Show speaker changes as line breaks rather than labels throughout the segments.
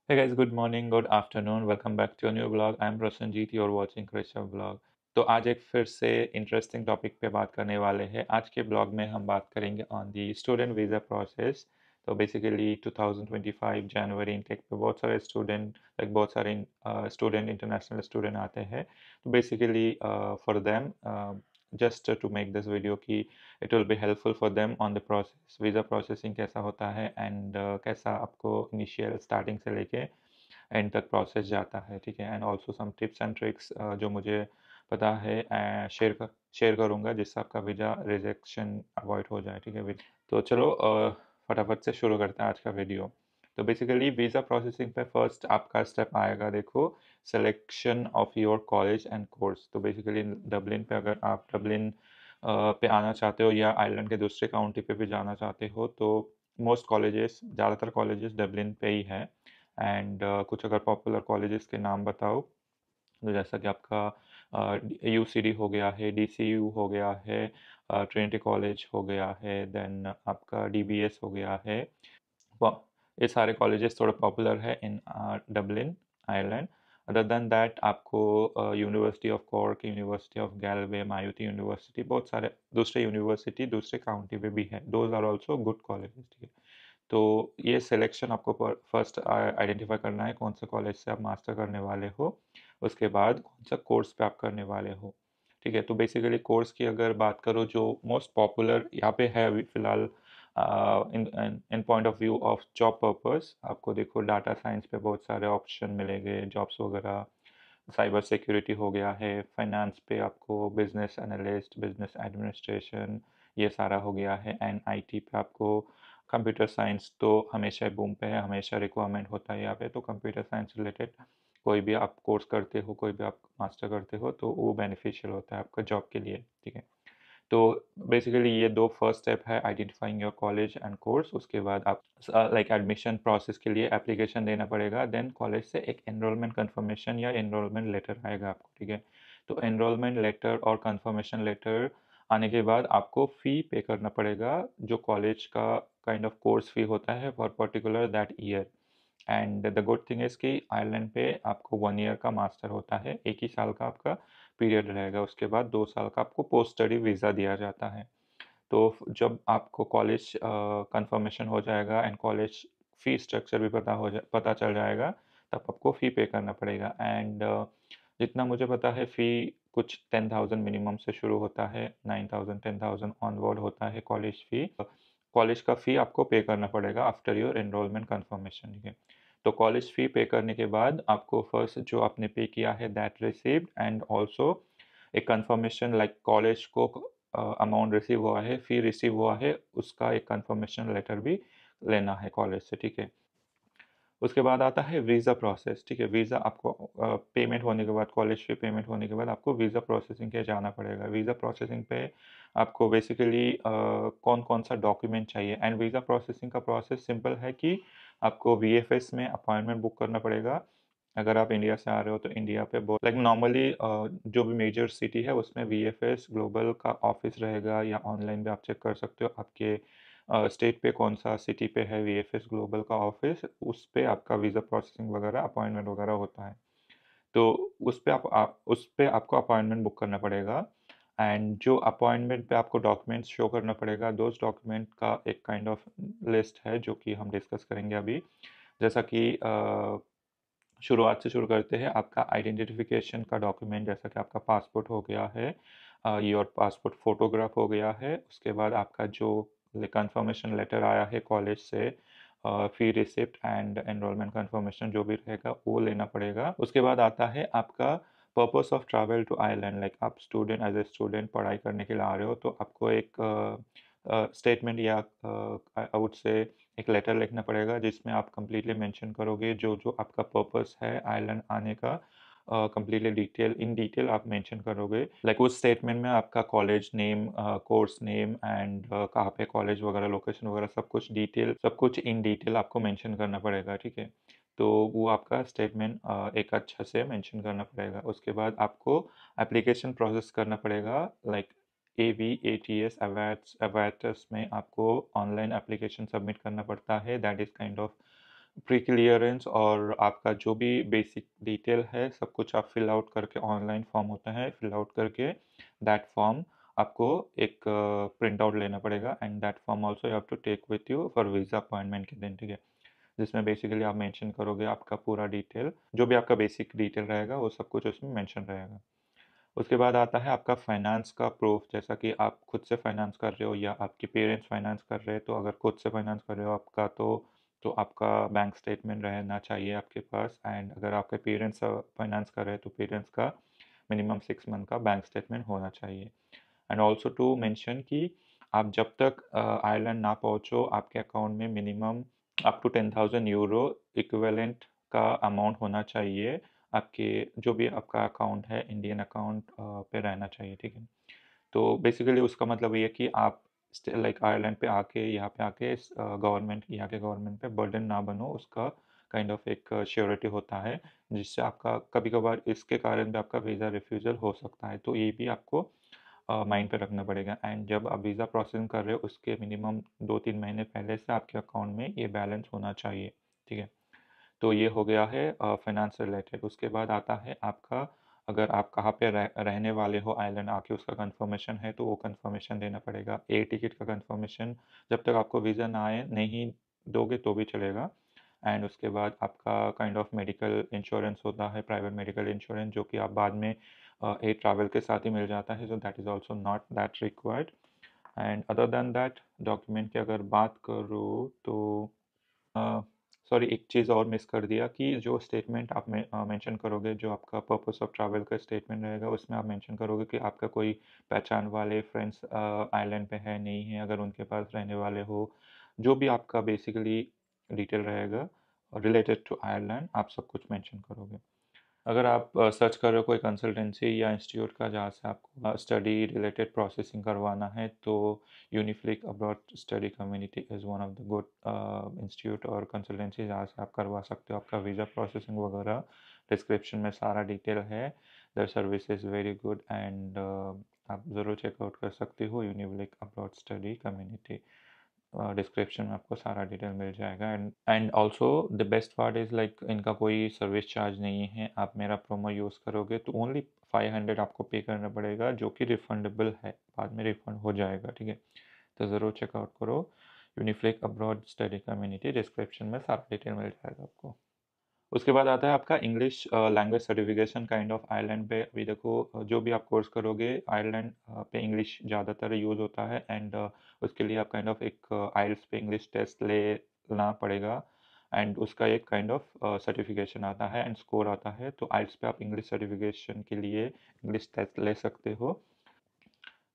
Hey guys, good morning, good afternoon, welcome back to new blog. I am Prasanjit, you are watching Krishna blog. तो आज एक फिर से interesting topic पे बात करने वाले हैं। आज के ब्लॉग में हम बात करेंगे on the student visa process. तो बेसिकली 2025 जनवरी इनटेक पे बहुत सारे बहुत सारे स्टूडेंट इंटरनेशनल स्टूडेंट आते हैं। तो basically for them just to make this video की it will be helpful for them on the process, visa processing कैसा होता है एंड कैसा आपको इनिशियल स्टार्टिंग से लेके एंड तक प्रोसेस जाता है, ठीक है। And also some tips and tricks जो मुझे पता है शेयर करूँगा जिससे आपका वीज़ा रिजेक्शन अवॉइड हो जाए, ठीक है। तो चलो फटाफट से शुरू करते हैं आज का वीडियो। तो बेसिकली वीज़ा प्रोसेसिंग पे फर्स्ट आपका स्टेप आएगा, देखो, selection of your college and course. तो बेसिकली डबलिन पे अगर आप डबलिन पे आना चाहते हो या आयरलैंड के दूसरे काउंटी पे भी जाना चाहते हो तो मोस्ट कॉलेजेस, ज़्यादातर कॉलेजेस डबलिन पे ही है। एंड कुछ अगर पॉपुलर कॉलेजेस के नाम बताओ तो जैसा कि आपका यूसीडी हो गया है, डीसीयू हो गया है, ट्रिनिटी कॉलेज हो गया है, देन आपका डीबीएस हो गया है। वाह! ये सारे कॉलेजेस थोड़े पॉपुलर है in Dublin, Ireland. Other than that आपको university of Cork, university of Galway, Maynooth university, बहुत सारे दूसरे यूनिवर्सिटी दूसरे काउंटी में भी है। Those are also good colleges, ठीक है। तो ये सिलेक्शन आपको फर्स्ट आइडेंटिफाई करना है कौन से कॉलेज से आप मास्टर करने वाले हो, उसके बाद कौन सा कोर्स पे आप करने वाले हो, ठीक है। तो बेसिकली कोर्स की अगर बात करो जो मोस्ट पॉपुलर यहाँ पे है अभी फिलहाल, in in point of view of job purpose, आपको देखो डाटा साइंस पे बहुत सारे ऑप्शन मिलेंगे जॉब्स वगैरह। साइबर सिक्योरिटी हो गया है, फाइनेंस पे आपको बिजनेस एनालिस्ट, बिजनेस एडमिनिस्ट्रेशन, ये सारा हो गया है। एंड आईटी पे आपको कंप्यूटर साइंस तो हमेशा बूम पे है, हमेशा रिक्वायरमेंट होता है यहाँ पे। तो कंप्यूटर साइंस रिलेटेड कोई भी आप कोर्स करते हो, कोई भी आप मास्टर करते हो तो वो बेनिफिशियल होता है आपका जॉब के लिए, ठीक है। तो बेसिकली ये दो फर्स्ट स्टेप है, identifying your college and course. उसके बाद आप लाइक एडमिशन प्रोसेस के लिए एप्लीकेशन देना पड़ेगा। देन कॉलेज से एक एनरोलमेंट कंफर्मेशन या एनरोलमेंट लेटर आएगा आपको, ठीक है। तो एनरोलमेंट लेटर और कंफर्मेशन लेटर आने के बाद आपको फ़ी पे करना पड़ेगा, जो कॉलेज का काइंड ऑफ कोर्स फ़ी होता है for particular that year. And the good thing is कि आयरलैंड पे आपको 1 ईयर का मास्टर होता है, एक ही साल का आपका पीरियड रहेगा। उसके बाद 2 साल का आपको पोस्ट स्टडी वीज़ा दिया जाता है। तो जब आपको कॉलेज कंफर्मेशन हो जाएगा एंड कॉलेज फ़ी स्ट्रक्चर भी पता चल जाएगा, तब आपको फ़ी पे करना पड़ेगा। एंड जितना मुझे पता है फ़ी कुछ 10,000 मिनिमम से शुरू होता है, 9,000 10,000 ऑनवर्ड होता है कॉलेज फ़ी। कॉलेज का फ़ी आपको पे करना पड़ेगा आफ्टर योर एनरोलमेंट कंफर्मेशन, ठीक है। तो कॉलेज फ़ी पे करने के बाद आपको फर्स्ट जो आपने पे किया है दैट रिसीव्ड, एंड ऑल्सो एक कंफर्मेशन लाइक कॉलेज को अमाउंट रिसीव हुआ है, फ़ी रिसीव हुआ है, उसका एक कंफर्मेशन लेटर भी लेना है कॉलेज से, ठीक है। उसके बाद आता है वीज़ा प्रोसेस, ठीक है। वीज़ा आपको पेमेंट होने के बाद, कॉलेज फी पेमेंट होने के बाद आपको वीज़ा प्रोसेसिंग के जाना पड़ेगा। वीज़ा प्रोसेसिंग पे आपको बेसिकली कौन-कौन सा डॉक्यूमेंट चाहिए। एंड वीज़ा प्रोसेसिंग का प्रोसेस सिंपल है कि आपको वीएफएस में अपॉइंटमेंट बुक करना पड़ेगा। अगर आप इंडिया से आ रहे हो तो इंडिया पे बहुत लाइक नॉर्मली जो भी मेजर सिटी है उसमें वीएफएस ग्लोबल का ऑफिस रहेगा, या ऑनलाइन भी आप चेक कर सकते हो आपके स्टेट पे कौन सा सिटी पे है वीएफएस ग्लोबल का ऑफिस, उस पे आपका वीज़ा प्रोसेसिंग वगैरह अपॉइंटमेंट वगैरह होता है। तो उस पे आपको अपॉइंटमेंट बुक करना पड़ेगा। एंड जो अपॉइंटमेंट पे आपको डॉक्यूमेंट्स शो करना पड़ेगा, दोज डॉक्यूमेंट का एक काइंड ऑफ लिस्ट है जो कि हम डिस्कस करेंगे अभी। जैसा कि शुरुआत से शुरू करते हैं, आपका आइडेंटिफिकेशन का डॉक्यूमेंट जैसा कि आपका पासपोर्ट हो गया है, योर पासपोर्ट फोटोग्राफ हो गया है। उसके बाद आपका जो कंफर्मेशन लेटर आया है कॉलेज से, फी रिसिप्ट एंड एनरोलमेंट कंफर्मेशन जो भी रहेगा वो लेना पड़ेगा। उसके बाद आता है आपका purpose of travel to Ireland, like आप स्टूडेंट, एज ए स्टूडेंट पढ़ाई करने के लिए आ रहे हो तो आपको एक स्टेटमेंट या आई वुड से एक लेटर लिखना पड़ेगा जिसमें आप कंप्लीटली मेंशन करोगे जो जो आपका पर्पस है आयरलैंड आने का। कंप्लीटली डिटेल इन डिटेल आप मेंशन करोगे, लाइक उस स्टेटमेंट में आपका college name, course name and कहाँ पे कॉलेज वगैरह, लोकेशन वगैरह सब कुछ इन डिटेल आपको मेंशन करना पड़ेगा, ठीक है। तो वो आपका स्टेटमेंट एक अच्छा से मेंशन करना पड़ेगा। उसके बाद आपको एप्लीकेशन प्रोसेस करना पड़ेगा, लाइक AVATS अवैट्स अवैटस में आपको ऑनलाइन एप्लीकेशन सबमिट करना पड़ता है। That is kind of pre clearance और आपका जो भी बेसिक डिटेल है सब कुछ आप फिल आउट करके, ऑनलाइन फॉर्म होता है, फिल आउट करके दैट फॉर्म आपको एक प्रिंट आउट लेना पड़ेगा, and that form also you have to take with you for visa appointment के दिन, ठीक है। जिसमें बेसिकली आप मेंशन करोगे आपका पूरा डिटेल, जो भी आपका बेसिक डिटेल रहेगा वो सब कुछ उसमें मेंशन रहेगा। उसके बाद आता है आपका फाइनेंस का प्रूफ, जैसा कि आप खुद से फाइनेंस कर रहे हो या आपके पेरेंट्स फाइनेंस कर रहे हैं, तो अगर खुद से फाइनेंस कर रहे हो आपका, तो आपका बैंक स्टेटमेंट रहना चाहिए आपके पास, एंड अगर आपके पेरेंट्स फाइनेंस कर रहे हैं तो पेरेंट्स का मिनिमम 6 मंथ का बैंक स्टेटमेंट होना चाहिए। एंड ऑल्सो टू मेंशन कि आप जब तक आयरलैंड ना पहुंचो आपके अकाउंट में minimum up to 10,000 euro equivalent का अमाउंट होना चाहिए, आपके जो भी आपका अकाउंट है इंडियन अकाउंट पे रहना चाहिए, ठीक है। तो बेसिकली उसका मतलब ये है कि आप लाइक आयरलैंड पे आके, यहाँ पे आके गवर्नमेंट, यहाँ के गवर्नमेंट पे बर्डन ना बनो, उसका काइंड ऑफ एक श्योरिटी होता है, जिससे आपका कभी कभार इसके कारण भी आपका वीज़ा रिफ्यूज़ल हो सकता है, तो ये भी आपको माइंड पे रखना पड़ेगा। एंड जब आप वीज़ा प्रोसेसिंग कर रहे हो उसके मिनिमम 2-3 महीने पहले से आपके अकाउंट में ये बैलेंस होना चाहिए, ठीक है। तो ये हो गया है फाइनेंस रिलेटेड। उसके बाद आता है आपका, अगर आप कहाँ पे रहने वाले हो आइलैंड आके, उसका कंफर्मेशन है तो वो कंफर्मेशन देना पड़ेगा। एयर टिकट का कंफर्मेशन जब तक आपको वीज़ा ना आए नहीं दोगे तो भी चलेगा। एंड उसके बाद आपका काइंड ऑफ मेडिकल इंश्योरेंस होता है, प्राइवेट मेडिकल इंश्योरेंस, जो कि आप बाद में एयर ट्रैवल के साथ ही मिल जाता है, so that is also not that required. And other than that document की अगर बात करूँ तो सॉरी, एक चीज़ और मिस कर दिया कि जो स्टेटमेंट आप मेंशन करोगे, जो आपका पर्पस ऑफ ट्रैवल का स्टेटमेंट रहेगा, उसमें आप मेंशन करोगे कि आपका कोई पहचान वाले फ्रेंड्स आइलैंड पे है नहीं है, अगर उनके पास रहने वाले हो, जो भी आपका बेसिकली डिटेल रहेगा रिलेटेड टू आयरलैंड, आप सब कुछ मेंशन करोगे। अगर आप सर्च कर रहे हो कोई कंसल्टेंसी या इंस्टीट्यूट का जहाँ से आपको स्टडी रिलेटेड प्रोसेसिंग करवाना है, तो Uniflic abroad study community is one of the good institute और कंसल्टेंसी जहाँ से आप करवा सकते हो आपका वीज़ा प्रोसेसिंग वगैरह। डिस्क्रिप्शन में सारा डिटेल है। Their service is very good, and आप ज़रूर चेकआउट कर सकते हो Uniflic abroad study community. Description में आपको सारा डिटेल मिल जाएगा। And also the best part is like इनका कोई सर्विस चार्ज नहीं है। आप मेरा प्रोमो यूज़ करोगे तो ओनली 500 आपको पे करना पड़ेगा, जो कि रिफंडेबल है, बाद में रिफंड हो जाएगा, ठीक है। तो ज़रूर चेकआउट करो यूनिफ्लिक अब्रॉड स्टडी कम्युनिटी। डिस्क्रिप्शन में सारा डिटेल मिल जाएगा आपको। उसके बाद आता है आपका English language certification kind of. Ireland पे अभी देखो जो भी आप कोर्स करोगे आयरलैंड पे इंग्लिश ज़्यादातर यूज़ होता है, एंड उसके लिए आप काइंड ऑफ एक आइल्स पे इंग्लिश टेस्ट लेना पड़ेगा, एंड उसका एक काइंड ऑफ सर्टिफिकेशन आता है एंड स्कोर आता है। तो आइल्स पे आप इंग्लिश सर्टिफिकेशन के लिए इंग्लिश टेस्ट ले सकते हो।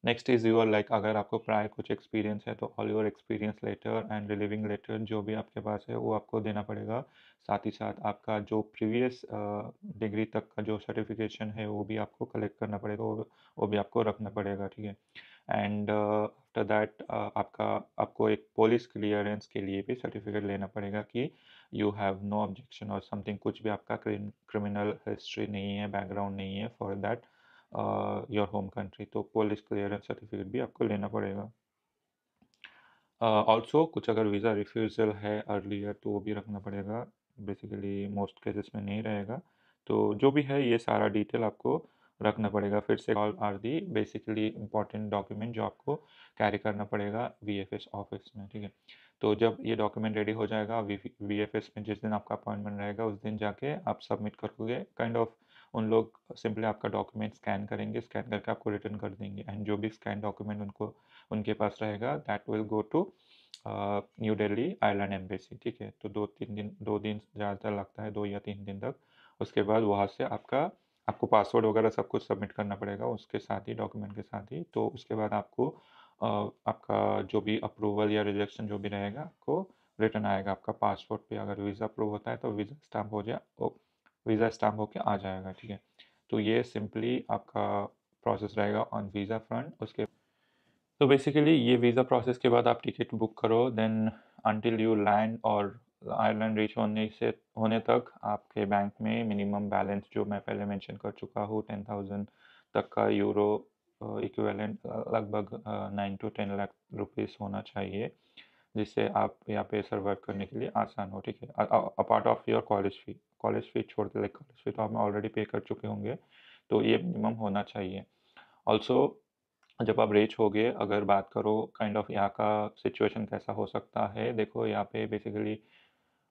नेक्स्ट इज़ योर लाइक, अगर आपको प्रायर कुछ एक्सपीरियंस है तो all your experience letter and relieving letter जो भी आपके पास है वो आपको देना पड़ेगा। साथ ही साथ आपका जो प्रीवियस डिग्री तक का जो सर्टिफिकेशन है वो भी आपको कलेक्ट करना पड़ेगा, वो भी आपको रखना पड़ेगा, ठीक है। एंड आफ्टर दैट आपका आपको एक पुलिस क्लियरेंस के लिए भी सर्टिफिकेट लेना पड़ेगा कि यू हैव नो ऑब्जेक्शन और समथिंग, कुछ भी आपका क्रिमिनल हिस्ट्री नहीं है, बैकग्राउंड नहीं है for that your home country. तो पुलिस क्लियरेंस सर्टिफिकेट भी आपको लेना पड़ेगा। ऑल्सो कुछ अगर वीज़ा रिफ्यूज़ल है अर्लियर तो वो भी रखना पड़ेगा, बेसिकली मोस्ट केसेस में नहीं रहेगा। तो जो भी है ये सारा डिटेल आपको रखना पड़ेगा। फिर से all are the basically important document जो आपको कैरी करना पड़ेगा वीएफएस ऑफिस में, ठीक है। तो जब ये डॉक्यूमेंट रेडी हो जाएगा वीएफएस में, जिस दिन आपका अपॉइंटमेंट रहेगा उस दिन जाके आप सबमिट करोगे काइंड ऑफ। उन लोग सिंपली आपका डॉक्यूमेंट स्कैन करेंगे, स्कैन करके आपको रिटर्न कर देंगे, एंड जो भी स्कैन डॉक्यूमेंट उनको उनके पास रहेगा that will go to New Delhi Ireland embassy, ठीक है। तो 2-3 दिन, 2 दिन ज़्यादातर लगता है, 2 या 3 दिन तक। उसके बाद वहाँ से आपको पासवर्ड वगैरह सब कुछ सबमिट करना पड़ेगा उसके साथ ही, डॉक्यूमेंट के साथ ही। तो उसके बाद आपको आपका जो भी अप्रूवल या रिजेक्शन जो भी रहेगा आपको रिटर्न आएगा आपका पासपोर्ट पे। अगर वीज़ा अप्रूव होता है तो वीज़ा स्टैम्प होके आ जाएगा, ठीक है। तो ये सिंपली आपका प्रोसेस रहेगा ऑन वीज़ा फ्रंट। उसके तो बेसिकली ये वीज़ा प्रोसेस के बाद आप टिकट बुक करो, देन अंटिल यू लैंड और आयरलैंड रीच होने तक आपके बैंक में मिनिमम बैलेंस जो मैं पहले मेंशन कर चुका हूँ 10,000 तक का यूरो इक्विवेलेंट लगभग 9 to 10 लाख रुपीस होना चाहिए, जिससे आप यहाँ पे सर्वाइव करने के लिए आसान हो, ठीक है। अपार्ट ऑफ योर कॉलेज फ़ी छोड़ के, लाइक कॉलेज फ़ी तो आप ऑलरेडी पे कर चुके होंगे, तो ये मिनिमम होना चाहिए। ऑल्सो जब आप रिच होगे, अगर बात करो काइंड ऑफ यहाँ का सिचुएशन कैसा हो सकता है, देखो यहाँ पे basically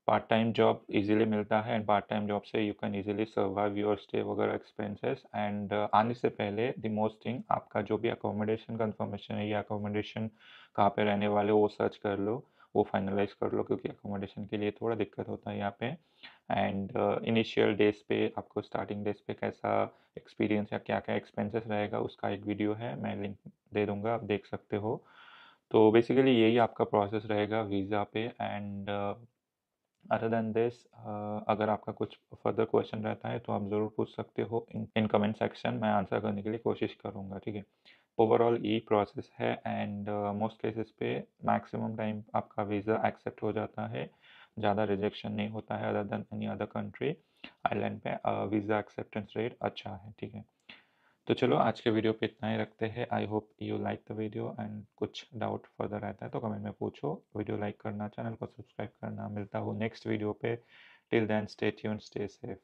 part time job easily मिलता है, एंड पार्ट टाइम जॉब से you can easily survive your stay वगैरह एक्सपेंसेस। एंड आने से पहले द मोस्ट थिंग, आपका जो भी अकोमोडेशन कंफर्मेशन है या अकोमोडेशन कहाँ पे रहने वाले हो वो सर्च कर लो, वो फाइनलाइज कर लो, क्योंकि अकोमोडेशन के लिए थोड़ा दिक्कत होता है यहाँ पे। एंड इनिशियल डेज पे आपको, स्टार्टिंग डेज पे कैसा एक्सपीरियंस या क्या क्या एक्सपेंसेस रहेगा, उसका एक वीडियो है, मैं लिंक दे दूंगा, आप देख सकते हो। तो बेसिकली यही आपका प्रोसेस रहेगा वीज़ा पे। एंड अदर देन दिस, अगर आपका कुछ फर्दर क्वेश्चन रहता है तो आप ज़रूर पूछ सकते हो इन कमेंट सेक्शन, मैं आंसर करने के लिए कोशिश करूँगा, ठीक है। ओवरऑल यही प्रोसेस है, एंड मोस्ट केसेस पे मैक्सिमम टाइम आपका वीज़ा एक्सेप्ट हो जाता है, ज़्यादा रिजेक्शन नहीं होता है। Other than any other country, island पे वीज़ा एक्सेप्टेंस रेट अच्छा है, ठीक है। तो चलो आज के वीडियो पे इतना ही रखते हैं। I hope you like the video, and कुछ डाउट फर्दर रहता है तो कमेंट में पूछो। वीडियो लाइक करना, चैनल को सब्सक्राइब करना। मिलता हूँ नेक्स्ट वीडियो पे। Till then stay tuned, stay safe.